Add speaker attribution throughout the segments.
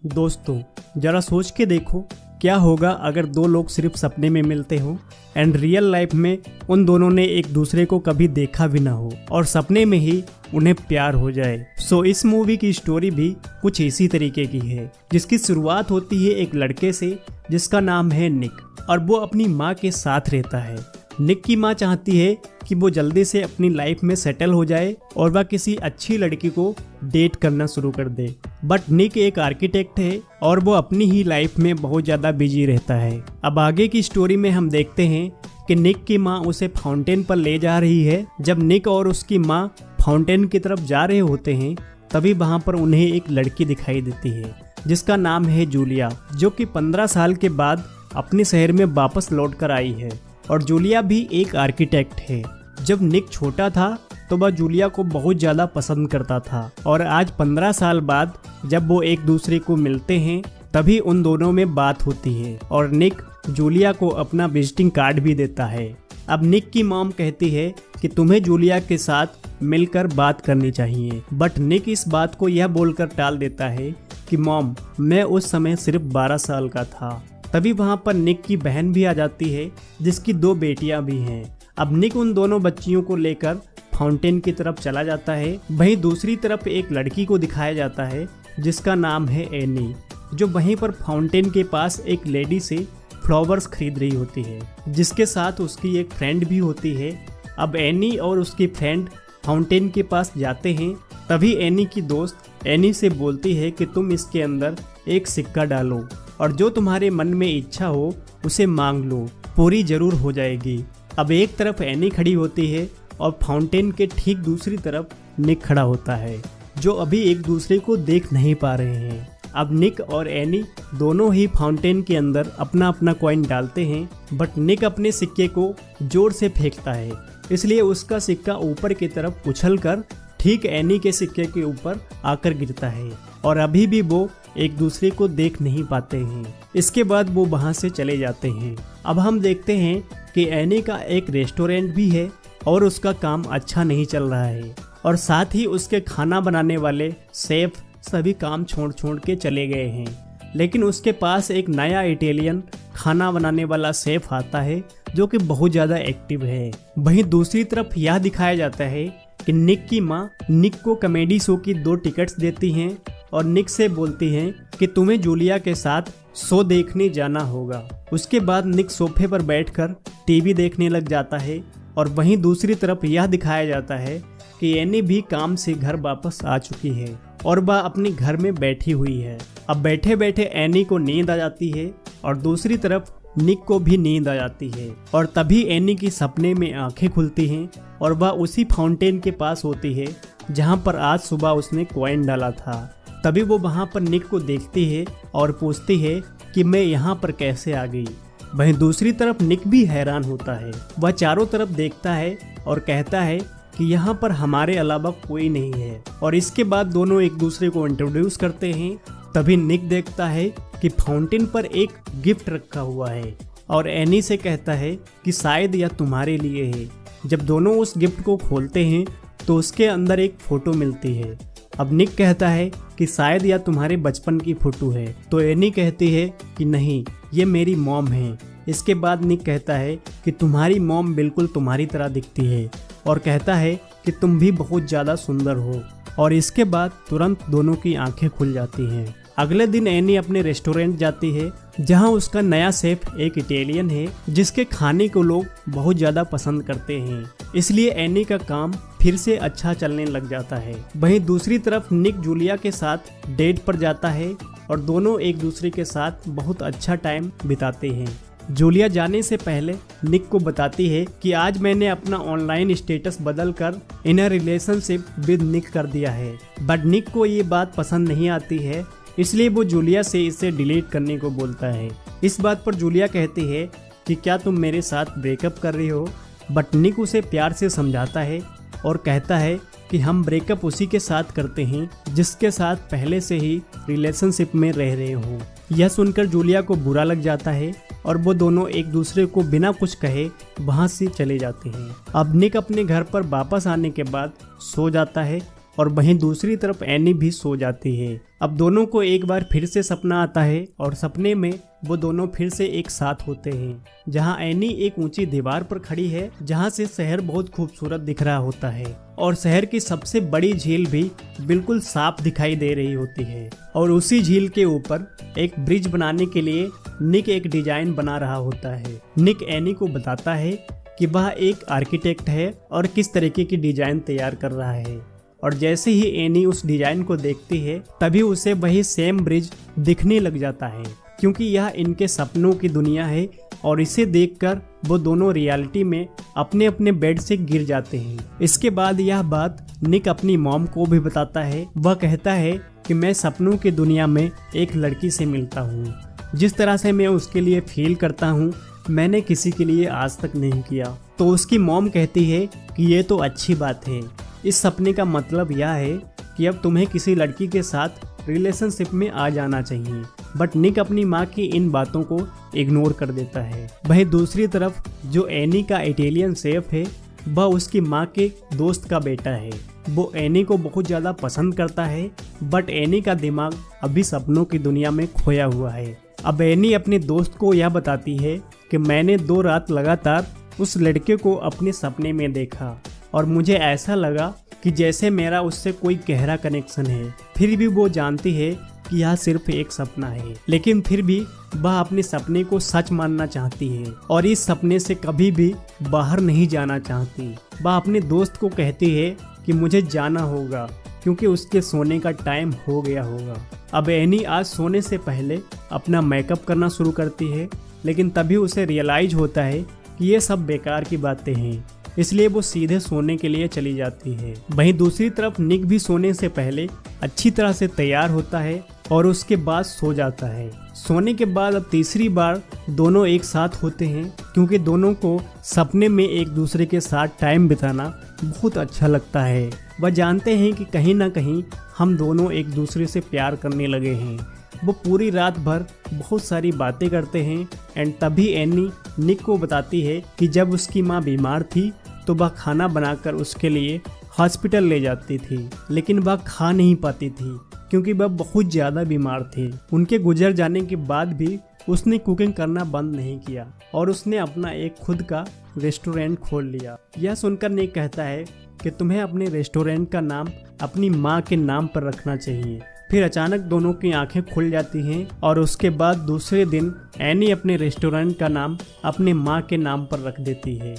Speaker 1: दोस्तों, जरा सोच के देखो क्या होगा अगर दो लोग सिर्फ सपने में मिलते हो एंड रियल लाइफ में उन दोनों ने एक दूसरे को कभी देखा भी ना हो और सपने में ही उन्हें प्यार हो जाए। सो इस मूवी की स्टोरी भी कुछ इसी तरीके की है, जिसकी शुरुआत होती है एक लड़के से जिसका नाम है निक और वो अपनी माँ के साथ रहता है। निक की माँ चाहती है कि वो जल्दी से अपनी लाइफ में सेटल हो जाए और वह किसी अच्छी लड़की को डेट करना शुरू कर दे। बट निक एक आर्किटेक्ट है और वो अपनी ही लाइफ में बहुत ज़्यादा बिजी रहता है। अब आगे की स्टोरी में हम देखते हैं कि निक की माँ उसे फाउंटेन पर ले जा रही है। जब निक और उसकी माँ फाउंटेन की तरफ जा रहे होते हैं तभी वहाँ पर उन्हें एक लड़की दिखाई देती है जिसका नाम है जूलिया, जो कि 15 साल के बाद अपने शहर में वापस लौट कर आई है। और जूलिया भी एक आर्किटेक्ट है। जब निक छोटा था तो वह जूलिया को बहुत ज़्यादा पसंद करता था और आज 15 साल बाद जब वो एक दूसरे को मिलते हैं तभी उन दोनों में बात होती है और निक जूलिया को अपना विजिटिंग कार्ड भी देता है। अब निक की मॉम कहती है कि तुम्हें जूलिया के साथ मिलकर बात करनी चाहिए, बट निक इस बात को यह बोलकर टाल देता है कि मॉम, मैं उस समय सिर्फ 12 साल का था। तभी वहाँ पर निक की बहन भी आ जाती है जिसकी 2 बेटियां भी हैं। अब निक उन दोनों बच्चियों को लेकर फाउंटेन की तरफ चला जाता है। वहीं दूसरी तरफ एक लड़की को दिखाया जाता है जिसका नाम है एनी, जो वहीं पर फाउंटेन के पास एक लेडी से फ्लावर्स खरीद रही होती है, जिसके साथ उसकी एक फ्रेंड भी होती है। अब एनी और उसकी फ्रेंड फाउंटेन के पास जाते हैं। तभी एनी की दोस्त एनी से बोलती है कि तुम इसके अंदर एक सिक्का डालो और जो तुम्हारे मन में इच्छा हो उसे मांग लो, पूरी जरूर हो जाएगी। अब एक तरफ एनी खड़ी होती है और फाउंटेन के ठीक दूसरी तरफ निक खड़ा होता है, जो अभी एक दूसरे को देख नहीं पा रहे हैं। अब निक और एनी दोनों ही फाउंटेन के अंदर अपना अपना कॉइन डालते हैं, बट निक अपने सिक्के को जोर से फेंकता है, इसलिए उसका सिक्का ऊपर की तरफ उछलकर ठीक एनी के सिक्के के ऊपर आकर गिरता है और अभी भी वो एक दूसरे को देख नहीं पाते हैं। इसके बाद वो वहाँ से चले जाते हैं। अब हम देखते हैं कि एनी का एक रेस्टोरेंट भी है और उसका काम अच्छा नहीं चल रहा है और साथ ही उसके खाना बनाने वाले शेफ सभी काम छोड़ के चले गए हैं। लेकिन उसके पास एक नया इटालियन खाना बनाने वाला शेफ आता है जो कि बहुत ज़्यादा एक्टिव है। वहीं दूसरी तरफ यह दिखाया जाता है कि निक की माँ निक को कॉमेडी शो की 2 टिकट्स देती हैं और निक से बोलती हैं कि तुम्हें जूलिया के साथ शो देखने जाना होगा। उसके बाद निक सोफे पर बैठकर टीवी देखने लग जाता है और वहीं दूसरी तरफ यह दिखाया जाता है कि एनी भी काम से घर वापस आ चुकी है और वह अपने घर में बैठी हुई है। अब बैठे बैठे एनी को नींद आ जाती है और दूसरी तरफ निक को भी नींद आ जाती है और तभी एनी की सपने में आंखें खुलती हैं और वह उसी फाउंटेन के पास होती है जहां पर आज सुबह उसने कॉइन डाला था। तभी वो वहां पर निक को देखती है और पूछती है कि मैं यहाँ पर कैसे आ गई। वहीं दूसरी तरफ निक भी हैरान होता है। वह चारों तरफ देखता है और कहता है कि यहाँ पर हमारे अलावा कोई नहीं है और इसके बाद दोनों एक दूसरे को इंट्रोड्यूस करते हैं। तभी निक देखता है कि फाउंटेन पर एक गिफ्ट रखा हुआ है और एनी से कहता है कि शायद यह तुम्हारे लिए है। जब दोनों उस गिफ्ट को खोलते हैं तो उसके अंदर एक फ़ोटो मिलती है। अब निक कहता है कि शायद यह तुम्हारे बचपन की फ़ोटो है, तो एनी कहती है कि नहीं, ये मेरी मॉम है। इसके बाद निक कहता है कि तुम्हारी मॉम बिल्कुल तुम्हारी तरह दिखती है और कहता है कि तुम भी बहुत ज़्यादा सुंदर हो। और इसके बाद तुरंत दोनों की आंखें खुल जाती हैं। अगले दिन एनी अपने रेस्टोरेंट जाती है जहां उसका नया शेफ एक इटालियन है जिसके खाने को लोग बहुत ज़्यादा पसंद करते हैं, इसलिए एनी का काम फिर से अच्छा चलने लग जाता है। वहीं दूसरी तरफ निक जूलिया के साथ डेट पर जाता है और दोनों एक दूसरे के साथ बहुत अच्छा टाइम बिताते हैं। जूलिया जाने से पहले निक को बताती है कि आज मैंने अपना ऑनलाइन स्टेटस बदलकर इन अ रिलेशनशिप विद निक कर दिया है, बट निक को ये बात पसंद नहीं आती है, इसलिए वो जूलिया से इसे डिलीट करने को बोलता है। इस बात पर जूलिया कहती है कि क्या तुम मेरे साथ ब्रेकअप कर रही हो, बट निक उसे प्यार से समझाता है और कहता है कि हम ब्रेकअप उसी के साथ करते हैं जिसके साथ पहले से ही रिलेशनशिप में रह रहे हो। यह सुनकर जूलिया को बुरा लग जाता है और वो दोनों एक दूसरे को बिना कुछ कहे वहाँ से चले जाते हैं। अब निक अपने घर पर वापस आने के बाद सो जाता है और वहीं दूसरी तरफ एनी भी सो जाती है। अब दोनों को एक बार फिर से सपना आता है और सपने में वो दोनों फिर से एक साथ होते हैं, जहां एनी एक ऊंची दीवार पर खड़ी है जहां से शहर बहुत खूबसूरत दिख रहा होता है और शहर की सबसे बड़ी झील भी बिल्कुल साफ दिखाई दे रही होती है। और उसी झील के ऊपर एक ब्रिज बनाने के लिए निक एक डिजाइन बना रहा होता है। निक एनी को बताता है कि वह एक आर्किटेक्ट है और किस तरीके की डिजाइन तैयार कर रहा है। और जैसे ही एनी उस डिजाइन को देखती है तभी उसे वही सेम ब्रिज दिखने लग जाता है, क्योंकि यह इनके सपनों की दुनिया है और इसे देखकर वो दोनों रियलिटी में अपने अपने बेड से गिर जाते हैं। इसके बाद यह बात निक अपनी मॉम को भी बताता है। वह कहता है कि मैं सपनों की दुनिया में एक लड़की से मिलता हूँ, जिस तरह से मैं उसके लिए फील करता हूँ मैंने किसी के लिए आज तक नहीं किया। तो उसकी मॉम कहती है कि ये तो अच्छी बात है, इस सपने का मतलब यह है कि अब तुम्हें किसी लड़की के साथ रिलेशनशिप में आ जाना चाहिए। बट निक अपनी माँ की इन बातों को इग्नोर कर देता है। वहीं दूसरी तरफ जो एनी का इटालियन शेफ है वह उसकी माँ के दोस्त का बेटा है। वो एनी को बहुत ज़्यादा पसंद करता है, बट एनी का दिमाग अभी सपनों की दुनिया में खोया हुआ है। अब एनी अपने दोस्त को यह बताती है कि मैंने 2 रात लगातार उस लड़के को अपने सपने में देखा और मुझे ऐसा लगा कि जैसे मेरा उससे कोई गहरा कनेक्शन है। फिर भी वो जानती है कि यह सिर्फ एक सपना है, लेकिन फिर भी वह अपने सपने को सच मानना चाहती है और इस सपने से कभी भी बाहर नहीं जाना चाहती। वह अपने दोस्त को कहती है कि मुझे जाना होगा क्योंकि उसके सोने का टाइम हो गया होगा। अब एनी आज सोने से पहले अपना मेकअप करना शुरू करती है, लेकिन तभी उसे रियलाइज होता है कि ये सब बेकार की बातें हैं, इसलिए वो सीधे सोने के लिए चली जाती है। वहीं दूसरी तरफ निक भी सोने से पहले अच्छी तरह से तैयार होता है और उसके बाद सो जाता है। सोने के बाद अब तीसरी बार दोनों एक साथ होते हैं, क्योंकि दोनों को सपने में एक दूसरे के साथ टाइम बिताना बहुत अच्छा लगता है। वह जानते हैं कि कहीं ना कहीं हम दोनों एक दूसरे से प्यार करने लगे हैं। वो पूरी रात भर बहुत सारी बातें करते हैं एंड तभी एनी निक को बताती है कि जब उसकी माँ बीमार थी तो वह खाना बनाकर उसके लिए हॉस्पिटल ले जाती थी, लेकिन वह खा नहीं पाती थी क्योंकि वह बहुत ज़्यादा बीमार थी। उनके गुजर जाने के बाद भी उसने कुकिंग करना बंद नहीं किया और उसने अपना एक खुद का रेस्टोरेंट खोल लिया। यह सुनकर निक कहता है कि तुम्हें अपने रेस्टोरेंट का नाम अपनी माँ के नाम पर रखना चाहिए। फिर अचानक दोनों की आंखें खुल जाती हैं और उसके बाद दूसरे दिन एनी अपने रेस्टोरेंट का नाम अपने माँ के नाम पर रख देती है।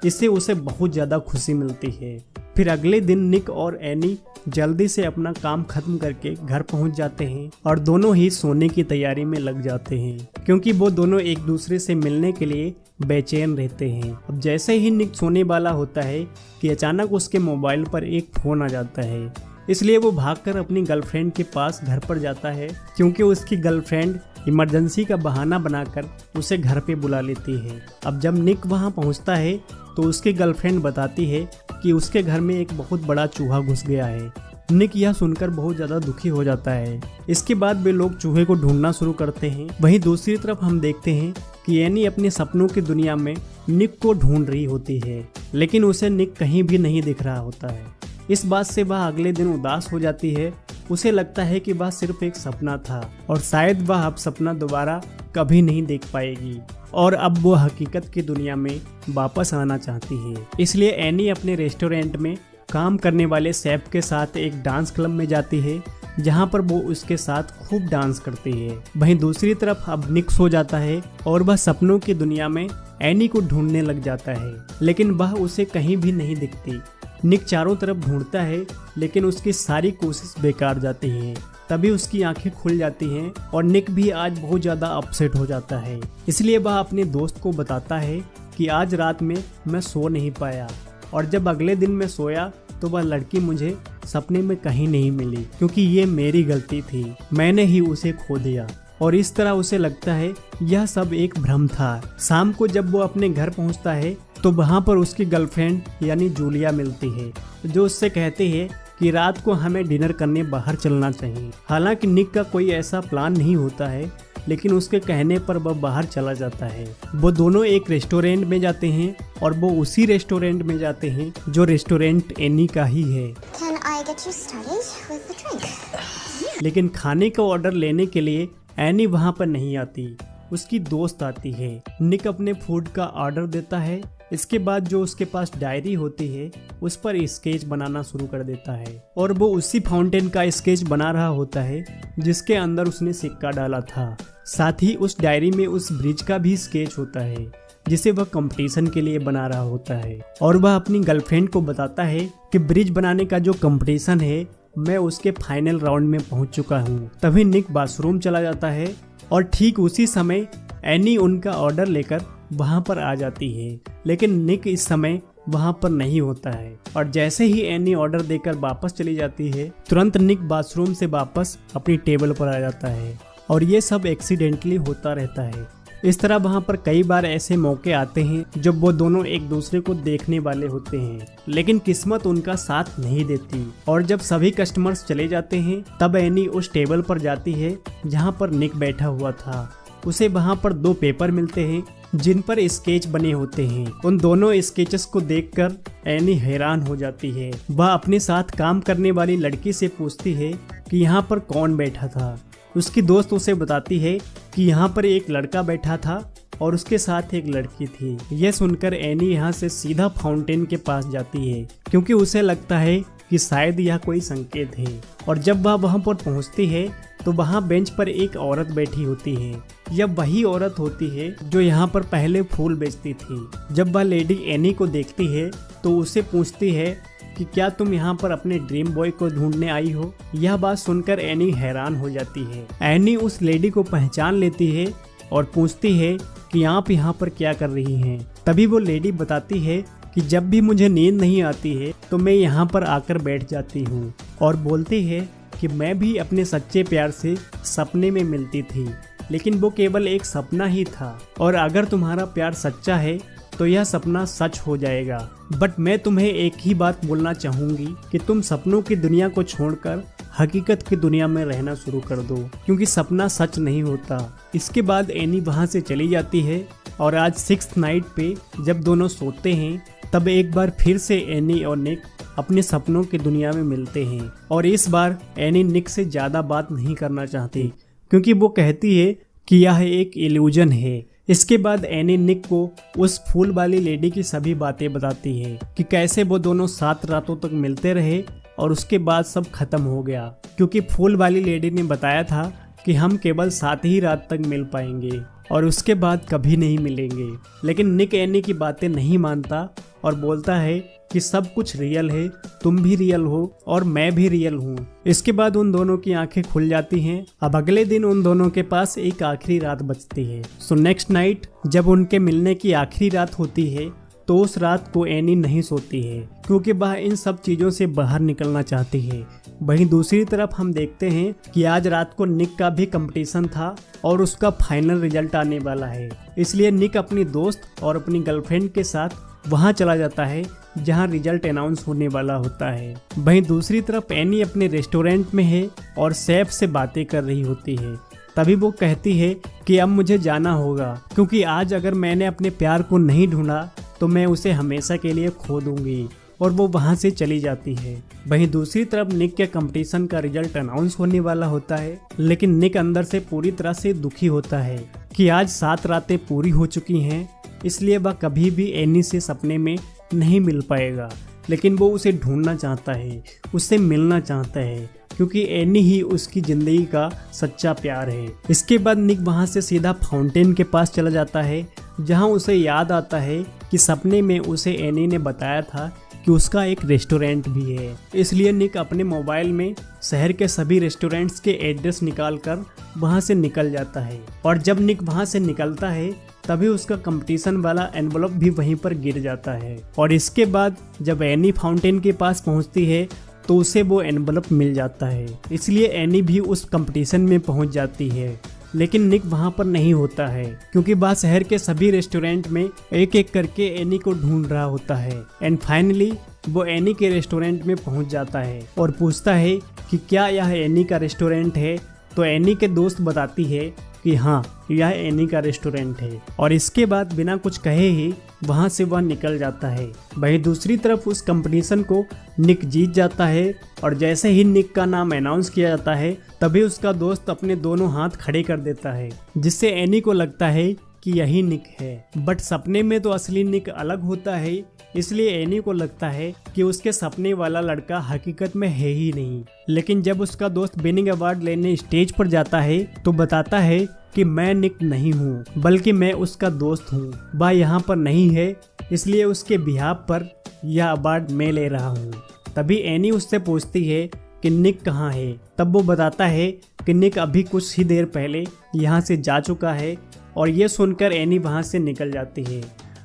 Speaker 1: इससे उसे बहुत ज़्यादा खुशी मिलती है। फिर अगले दिन निक और एनी जल्दी से अपना काम खत्म करके घर पहुंच जाते हैं और दोनों ही सोने की तैयारी में लग जाते हैं, क्योंकि वो दोनों एक दूसरे से मिलने के लिए बेचैन रहते हैं। अब जैसे ही निक सोने वाला होता है कि अचानक उसके मोबाइल पर एक फ़ोन आ जाता है, इसलिए वो भागकर अपनी गर्लफ्रेंड के पास घर पर जाता है, क्योंकि उसकी गर्लफ्रेंड इमरजेंसी का बहाना बनाकर उसे घर पे बुला लेती है। अब जब निक वहां पहुंचता है तो उसकी गर्लफ्रेंड बताती है कि उसके घर में एक बहुत बड़ा चूहा घुस गया है। निक यह सुनकर बहुत ज़्यादा दुखी हो जाता है। इसके बाद वे लोग चूहे को ढूंढना शुरू करते हैं। वहीं दूसरी तरफ हम देखते हैं कि एनी अपने सपनों की दुनिया में निक को ढूंढ रही होती है, लेकिन उसे निक कहीं भी नहीं दिख रहा होता है। इस बात से वह अगले दिन उदास हो जाती है। उसे लगता है कि वह सिर्फ एक सपना था और शायद वह अब सपना दोबारा कभी नहीं देख पाएगी और अब वो हकीकत की दुनिया में वापस आना चाहती है। इसलिए एनी अपने रेस्टोरेंट में काम करने वाले शेफ के साथ एक डांस क्लब में जाती है, जहां पर वो उसके साथ खूब डांस करती है। वहीं दूसरी तरफ अब निक सो जाता है और वह सपनों की दुनिया में एनी को ढूंढने लग जाता है, लेकिन वह उसे कहीं भी नहीं दिखती। निक चारों तरफ ढूंढता है, लेकिन उसकी सारी कोशिश बेकार जाती है। तभी उसकी आंखें खुल जाती हैं और निक भी आज बहुत ज़्यादा अपसेट हो जाता है। इसलिए वह अपने दोस्त को बताता है कि आज रात में मैं सो नहीं पाया और जब अगले दिन मैं सोया तो वह लड़की मुझे सपने में कहीं नहीं मिली, क्योंकि ये मेरी गलती थी, मैंने ही उसे खो दिया। और इस तरह उसे लगता है यह सब एक भ्रम था। शाम को जब वो अपने घर पहुंचता है तो वहां पर उसकी गर्लफ्रेंड यानी जूलिया मिलती है, जो उससे कहती है कि रात को हमें डिनर करने बाहर चलना चाहिए। हालांकि निक का कोई ऐसा प्लान नहीं होता है, लेकिन उसके कहने पर वह बाहर चला जाता है। वो दोनों एक रेस्टोरेंट में जाते हैं और वो उसी रेस्टोरेंट में जाते हैं जो रेस्टोरेंट एनी का ही है।
Speaker 2: Can I I get you started with the drink?
Speaker 1: लेकिन खाने का ऑर्डर लेने के लिए एनी वहाँ पर नहीं आती, उसकी दोस्त आती है। निक अपने फूड का ऑर्डर देता है। इसके बाद जो उसके पास डायरी होती है उस पर स्केच बनाना शुरू कर देता है और वो उसी फाउंटेन का स्केच बना रहा होता है जिसके अंदर उसने सिक्का डाला था। साथ ही उस डायरी में उस ब्रिज का भी स्केच होता है जिसे वह कंपटीशन के लिए बना रहा होता है और वह अपनी गर्लफ्रेंड को बताता है कि ब्रिज बनाने का जो कंपटीशन है मैं उसके फाइनल राउंड में पहुंच चुका हूं। तभी निक बाथरूम चला जाता है और ठीक उसी समय एनी उनका ऑर्डर लेकर वहां पर आ जाती है, लेकिन निक इस समय वहां पर नहीं होता है और जैसे ही एनी ऑर्डर देकर वापस चली जाती है तुरंत निक बाथरूम से वापस अपनी टेबल पर आ जाता है और ये सब एक्सीडेंटली होता रहता है। इस तरह वहाँ पर कई बार ऐसे मौके आते हैं जब वो दोनों एक दूसरे को देखने वाले होते हैं, लेकिन किस्मत उनका साथ नहीं देती और जब सभी कस्टमर्स चले जाते हैं तब एनी उस टेबल पर जाती है जहाँ पर निक बैठा हुआ था। उसे वहाँ पर 2 पेपर मिलते हैं जिन पर स्केच बने होते हैं। उन दोनों स्केचेस को देखकर एनी हैरान हो जाती है। वह अपने साथ काम करने वाली लड़की से पूछती है कि यहाँ पर कौन बैठा था। उसकी दोस्त उसे बताती है कि यहाँ पर एक लड़का बैठा था और उसके साथ एक लड़की थी। यह सुनकर एनी यहाँ से सीधा फाउंटेन के पास जाती है क्योंकि उसे लगता है कि शायद यह कोई संकेत है और जब वह वहाँ पर पहुँचती है तो वहाँ बेंच पर एक औरत बैठी होती है। यह वही औरत होती है जो यहाँ पर पहले फूल बेचती थी। जब वह लेडी एनी को देखती है तो उसे पूछती है कि क्या तुम यहाँ पर अपने ड्रीम बॉय को ढूंढने आई हो। यह बात सुनकर एनी हैरान हो जाती है। एनी उस लेडी को पहचान लेती है और पूछती है कि आप यहाँ पर क्या कर रही हैं। तभी वो लेडी बताती है कि जब भी मुझे नींद नहीं आती है तो मैं यहाँ पर आकर बैठ जाती हूँ और बोलती है कि मैं भी अपने सच्चे प्यार से सपने में मिलती थी, लेकिन वो केवल एक सपना ही था और अगर तुम्हारा प्यार सच्चा है तो यह सपना सच हो जाएगा। बट मैं तुम्हें एक ही बात बोलना चाहूंगी कि तुम सपनों की दुनिया को छोड़कर हकीकत की दुनिया में रहना शुरू कर दो, क्योंकि सपना सच नहीं होता। इसके बाद एनी वहां से चली जाती है और आज 6th नाइट पे जब दोनों सोते हैं तब एक बार फिर से एनी और निक अपने सपनों की दुनिया में मिलते हैं और इस बार एनी निक से ज्यादा बात नहीं करना चाहती क्योंकि वो कहती है कि यह एक इल्यूजन है। इसके बाद एनी निक को उस फूल वाली लेडी की सभी बातें बताती है कि कैसे वो दोनों 7 रातों तक मिलते रहे और उसके बाद सब खत्म हो गया क्योंकि फूल वाली लेडी ने बताया था कि हम केवल 7 ही रात तक मिल पाएंगे और उसके बाद कभी नहीं मिलेंगे। लेकिन निक एनी की बातें नहीं मानता और बोलता है कि सब कुछ रियल है, तुम भी रियल हो और मैं भी रियल हूँ। इसके बाद उन दोनों की आंखें खुल जाती हैं। अब अगले दिन उन दोनों के पास एक आखिरी रात बचती है। सो नेक्स्ट नाइट जब उनके मिलने की आखिरी रात होती है तो उस रात को एनी नहीं सोती है क्योंकि वह इन सब चीज़ों से बाहर निकलना चाहती है। वहीं दूसरी तरफ हम देखते हैं कि आज रात को निक का भी कंपटीशन था और उसका फाइनल रिजल्ट आने वाला है, इसलिए निक अपनी दोस्त और अपनी गर्लफ्रेंड के साथ वहां चला जाता है जहां रिजल्ट अनाउंस होने वाला होता है। वहीं दूसरी तरफ एनी अपने रेस्टोरेंट में है और शेफ से बातें कर रही होती है। तभी वो कहती है कि अब मुझे जाना होगा क्योंकि आज अगर मैंने अपने प्यार को नहीं ढूंढा तो मैं उसे हमेशा के लिए खो दूंगी और वो वहां से चली जाती है। वहीं दूसरी तरफ निक के कंपटीशन का रिजल्ट अनाउंस होने वाला होता है, लेकिन निक अंदर से पूरी तरह से दुखी होता है कि आज 7 रातें पूरी हो चुकी हैं, इसलिए वह कभी भी एनी से सपने में नहीं मिल पाएगा। लेकिन वो उसे ढूंढना चाहता है, उससे मिलना चाहता है क्योंकि एनी ही उसकी जिंदगी का सच्चा प्यार है। इसके बाद निक वहां से सीधा फाउंटेन के पास चला जाता है जहां उसे याद आता है कि सपने में उसे एनी ने बताया था कि उसका एक रेस्टोरेंट भी है। इसलिए निक अपने मोबाइल में शहर के सभी रेस्टोरेंट्स के एड्रेस निकालकर वहां से निकल जाता है और जब निक वहां से निकलता है तभी उसका कंपटीशन वाला एनवलप भी वहीं पर गिर जाता है और इसके बाद जब एनी फाउंटेन के पास पहुंचती है तो उसे वो एनवलप मिल जाता है। इसलिए एनी भी उस कंपटीशन में पहुंच जाती है, लेकिन निक वहां पर नहीं होता है क्योंकि वह शहर के सभी रेस्टोरेंट में एक एक करके एनी को ढूंढ रहा होता है। एंड फाइनली वो एनी के रेस्टोरेंट में पहुंच जाता है और पूछता है कि क्या यह एनी का रेस्टोरेंट है। तो एनी के दोस्त बताती है कि हाँ, यह एनी का रेस्टोरेंट है और इसके बाद बिना कुछ कहे ही वहाँ से वह निकल जाता है। वहीं दूसरी तरफ उस कंपटीशन को निक जीत जाता है और जैसे ही निक का नाम अनाउंस किया जाता है तभी उसका दोस्त अपने दोनों हाथ खड़े कर देता है, जिससे एनी को लगता है कि यही निक है। बट सपने में तो असली निक अलग होता है, इसलिए एनी को लगता है कि उसके सपने वाला लड़का हकीकत में है ही नहीं। लेकिन जब उसका दोस्त विनिंग अवार्ड लेने स्टेज पर जाता है तो बताता है कि मैं निक नहीं हूँ, बल्कि मैं उसका दोस्त हूँ। वह यहाँ पर नहीं है, इसलिए उसके बिहाफ पर यह अवार्ड मैं ले रहा हूँ। तभी एनी उससे पूछती है कि निक कहाँ है। तब वो बताता है कि निक अभी कुछ ही देर पहले यहाँ से जा चुका है और ये सुनकर एनी वहाँ से निकल जाती है।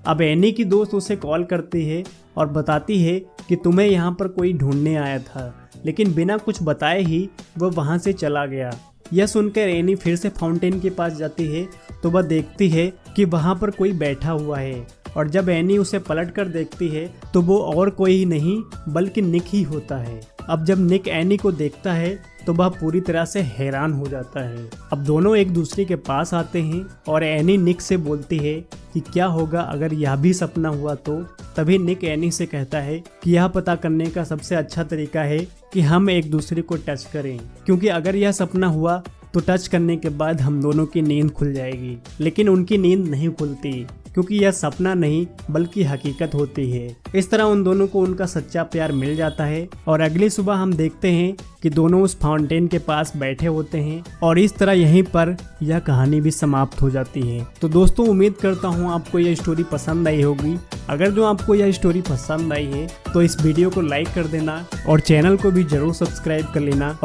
Speaker 1: अब एनी की दोस्त उसे कॉल करती है और बताती है कि तुम्हें यहाँ पर कोई ढूंढने आया था, लेकिन बिना कुछ बताए ही वह वहाँ से चला गया। यह सुनकर एनी फिर से फाउंटेन के पास जाती है तो वह देखती है कि वहाँ पर कोई बैठा हुआ है और जब एनी उसे पलट कर देखती है तो वो और कोई नहीं बल्कि निक ही होता है। अब जब निक एनी को देखता है तो वह पूरी तरह से हैरान हो जाता है। अब दोनों एक दूसरे के पास आते हैं और एनी निक से बोलती है कि क्या होगा अगर यह भी सपना हुआ तो। तभी निक एनी से कहता है कि यह पता करने का सबसे अच्छा तरीका है कि हम एक दूसरे को टच करें, क्योंकि अगर यह सपना हुआ तो टच करने के बाद हम दोनों की नींद खुल जाएगी। लेकिन उनकी नींद नहीं खुलती, क्योंकि यह सपना नहीं बल्कि हकीकत होती है। इस तरह उन दोनों को उनका सच्चा प्यार मिल जाता है और अगली सुबह हम देखते हैं कि दोनों उस फाउंटेन के पास बैठे होते हैं और इस तरह यहीं पर यह कहानी भी समाप्त हो जाती है। तो दोस्तों, उम्मीद करता हूँ आपको यह स्टोरी पसंद आई होगी। अगर जो आपको यह स्टोरी पसंद आई है तो इस वीडियो को लाइक कर देना और चैनल को भी जरूर सब्सक्राइब कर लेना।